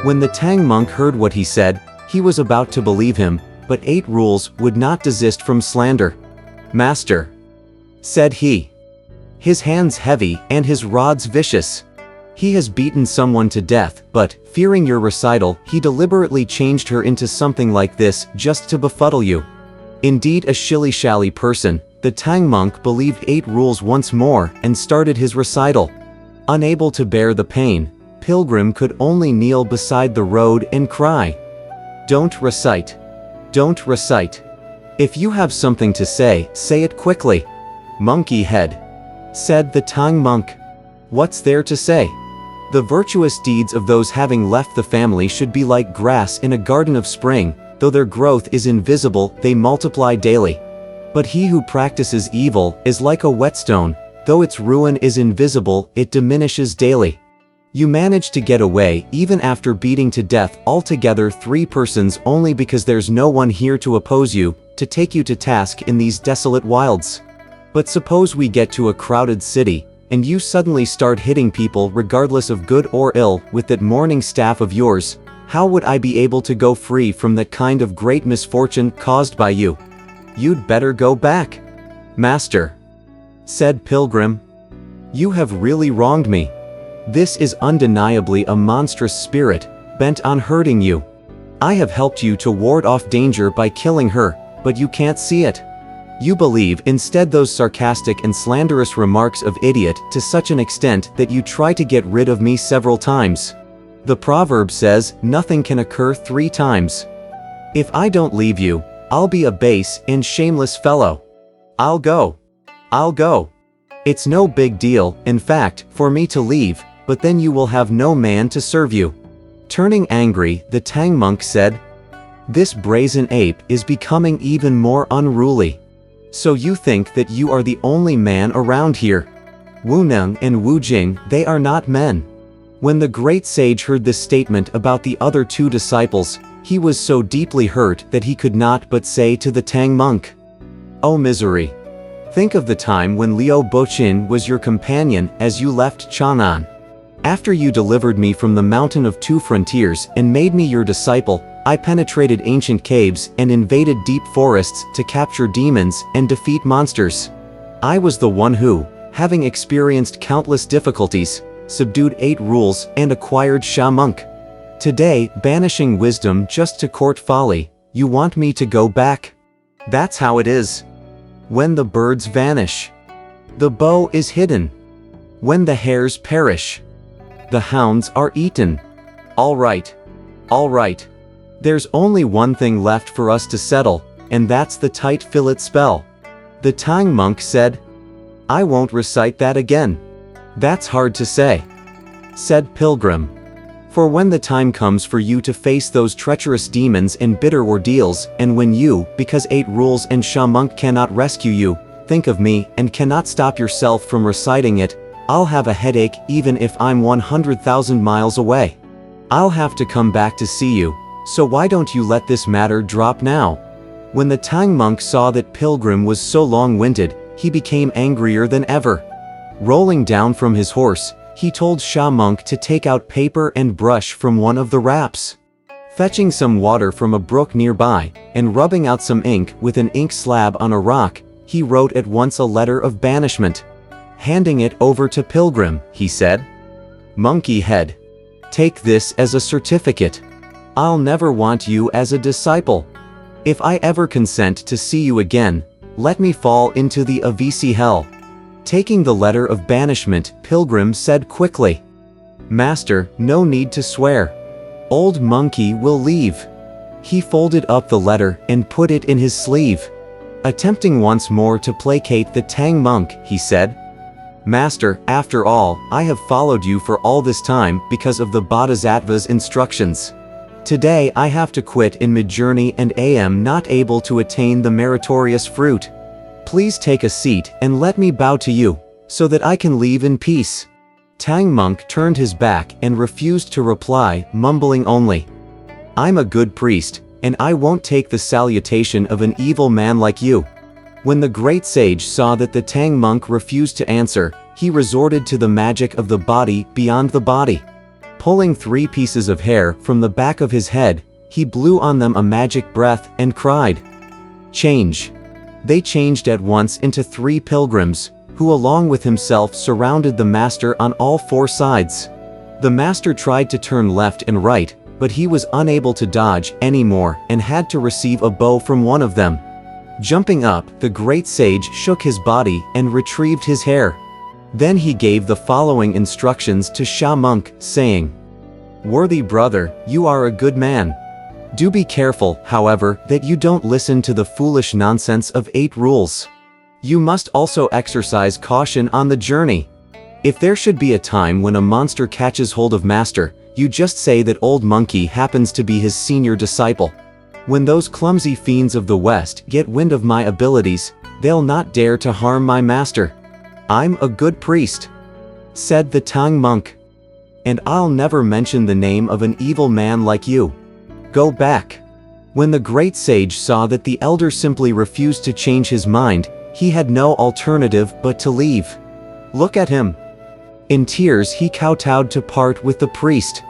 When the Tang monk heard what he said, he was about to believe him, but 8 Rules would not desist from slander. "Master," said he, his hands heavy and his rods vicious. "He has beaten someone to death, but, fearing your recital, he deliberately changed her into something like this just to befuddle you." Indeed a shilly-shally person, the Tang monk believed 8 Rules once more and started his recital. Unable to bear the pain, Pilgrim could only kneel beside the road and cry, "Don't recite. Don't recite. If you have something to say it quickly." "Monkey head," said the Tang monk. "What's there to say? The virtuous deeds of those having left the family should be like grass in a garden of spring, though their growth is invisible, they multiply daily. But he who practices evil is like a whetstone, though its ruin is invisible, it diminishes daily. You manage to get away even after beating to death altogether 3 persons only because there's no one here to oppose you, to take you to task in these desolate wilds. But suppose we get to a crowded city, and you suddenly start hitting people regardless of good or ill with that morning staff of yours, how would I be able to go free from that kind of great misfortune caused by you? You'd better go back." "Master," said Pilgrim, "you have really wronged me. This is undeniably a monstrous spirit, bent on hurting you. I have helped you to ward off danger by killing her, but you can't see it. You believe instead those sarcastic and slanderous remarks of idiot to such an extent that you try to get rid of me several times. The proverb says, nothing can occur 3 times. If I don't leave you, I'll be a base and shameless fellow. I'll go. It's no big deal, in fact, for me to leave, but then you will have no man to serve you." Turning angry, the Tang monk said, "This brazen ape is becoming even more unruly. So you think that you are the only man around here? Wu Neng and Wu Jing, they are not men." When the great sage heard this statement about the other 2 disciples, he was so deeply hurt that he could not but say to the Tang monk, "Oh misery! Think of the time when Liu Bochin was your companion as you left Chang'an. After you delivered me from the Mountain of 2 Frontiers and made me your disciple, I penetrated ancient caves and invaded deep forests to capture demons and defeat monsters. I was the one who, having experienced countless difficulties, subdued 8 Rules and acquired Sha Monk. Today, banishing wisdom just to court folly, you want me to go back? That's how it is. When the birds vanish, the bow is hidden. When the hares perish, the hounds are eaten. All right. There's only one thing left for us to settle, and that's the tight fillet spell." The Tang monk said, "I won't recite that again." "That's hard to say," said Pilgrim. "For when the time comes for you to face those treacherous demons and bitter ordeals, and when you, because 8 Rules and Sha Monk cannot rescue you, think of me and cannot stop yourself from reciting it, I'll have a headache even if I'm 100,000 miles away. I'll have to come back to see you, so why don't you let this matter drop now?" When the Tang monk saw that Pilgrim was so long-winded, he became angrier than ever. Rolling down from his horse, he told Sha Monk to take out paper and brush from one of the wraps. Fetching some water from a brook nearby, and rubbing out some ink with an ink slab on a rock, he wrote at once a letter of banishment. Handing it over to Pilgrim, he said, "Monkey head. Take this as a certificate. I'll never want you as a disciple. If I ever consent to see you again, let me fall into the Avisi hell." Taking the letter of banishment, Pilgrim said quickly, "Master, no need to swear. Old monkey will leave." He folded up the letter and put it in his sleeve. Attempting once more to placate the Tang monk, he said, "Master, after all, I have followed you for all this time because of the Bodhisattva's instructions. Today I have to quit in mid-journey and am not able to attain the meritorious fruit. Please take a seat and let me bow to you, so that I can leave in peace." Tang monk turned his back and refused to reply, mumbling only, "I'm a good priest, and I won't take the salutation of an evil man like you." When the great sage saw that the Tang monk refused to answer, he resorted to the magic of the body beyond the body. Pulling 3 pieces of hair from the back of his head, he blew on them a magic breath and cried, "Change." They changed at once into 3 pilgrims, who along with himself surrounded the master on all 4 sides. The master tried to turn left and right, but he was unable to dodge anymore and had to receive a bow from one of them. Jumping up, the great sage shook his body and retrieved his hair. Then he gave the following instructions to Sha Monk, saying, "Worthy brother, you are a good man. Do be careful, however, that you don't listen to the foolish nonsense of 8 rules. You must also exercise caution on the journey. If there should be a time when a monster catches hold of master, you just say that old monkey happens to be his senior disciple. When those clumsy fiends of the West get wind of my abilities, they'll not dare to harm my master. I'm a good priest," said the Tang monk. "And I'll never mention the name of an evil man like you. Go back." When the great sage saw that the elder simply refused to change his mind, he had no alternative but to leave. Look at him. In tears he kowtowed to part with the priest.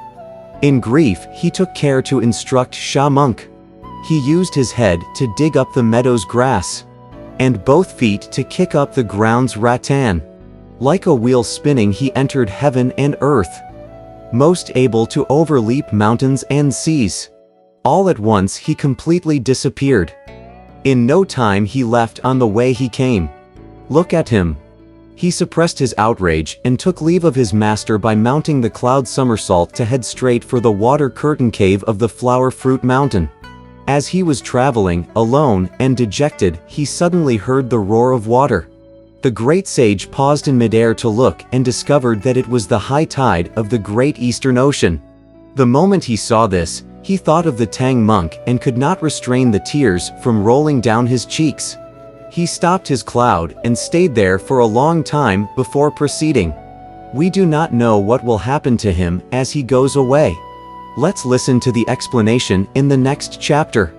In grief he took care to instruct Sha Monk. He used his head to dig up the meadow's grass, and both feet to kick up the ground's rattan. Like a wheel spinning he entered heaven and earth, most able to overleap mountains and seas. All at once he completely disappeared. In no time he left on the way he came. Look at him. He suppressed his outrage and took leave of his master by mounting the cloud somersault to head straight for the water curtain cave of the flower fruit mountain. As he was traveling, alone and dejected, he suddenly heard the roar of water. The great sage paused in midair to look and discovered that it was the high tide of the great Eastern Ocean. The moment he saw this, he thought of the Tang monk and could not restrain the tears from rolling down his cheeks. He stopped his cloud and stayed there for a long time before proceeding. We do not know what will happen to him as he goes away. Let's listen to the explanation in the next chapter.